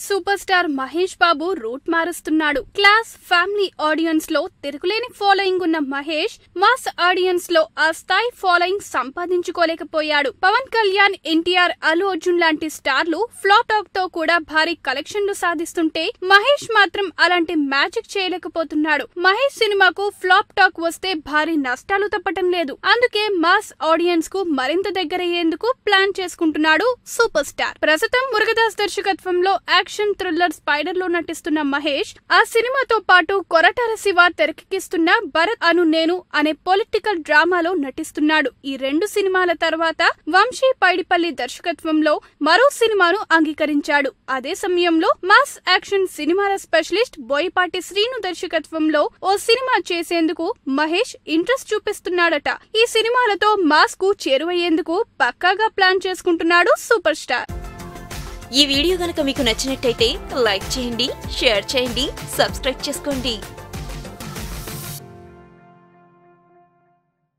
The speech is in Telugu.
Bollywood super star Mahesh Babu route మారుస్తున్నాడు. Class family audience లో తిరుగులేని ఫాలోయింగ్ ఉన్న మహేష్ మాస్ ఆడియన్స్ లో ఆ స్థాయి ఫాలోయింగ్ సంపాదించుకోలేకపోయాడు. పవన్ కళ్యాణ్, ఎన్టీఆర్, అల్లు అర్జున్ లాంటి స్టార్లు ఫ్లాప్ టాక్ తో కూడా భారీ కలెక్షన్లు సాధిస్తుంటే మహేష్ మాత్రం అలాంటి మ్యాజిక్ చేయలేకపోతున్నాడు. మహేష్ సినిమాకు ఫ్లాప్ టాక్ వస్తే భారీ నష్టాలు తప్పటం లేదు. అందుకే మాస్ ఆడియన్స్ కు మరింత దగ్గరయ్యేందుకు ప్లాన్ చేసుకుంటున్నాడు సూపర్ స్టార్. ప్రస్తుతం మురుగదాస్ దర్శకత్వంలో యాక్షన్ థ్రిల్లర్ స్పైడర్ లో నటిస్తున్న మహేష్ ఆ సినిమాతో పాటు కొరటాల శివ తెరకెక్కిస్తున్న భరత్ అను నేను అనే పొలిటికల్ డ్రామాలో నటిస్తున్నాడు. ఈ రెండు సినిమాల తర్వాత వంశీ పైడిపల్లి దర్శకత్వంలో మరో సినిమాను అంగీకరించాడు. అదే సమయంలో మాస్ యాక్షన్ సినిమాల స్పెషలిస్ట్ బోయపాటి శ్రీను దర్శకత్వంలో ఓ సినిమా చేసేందుకు మహేష్ ఇంట్రెస్ట్ చూపిస్తున్నాడట. ఈ సినిమాలతో మాస్ కు చేరువయ్యేందుకు పక్కాగా ప్లాన్ చేసుకుంటున్నాడు సూపర్ స్టార్. ఈ వీడియో గనుక మీకు నచ్చినట్టయితే లైక్ చేయండి, షేర్ చేయండి, సబ్స్క్రైబ్ చేసుకోండి.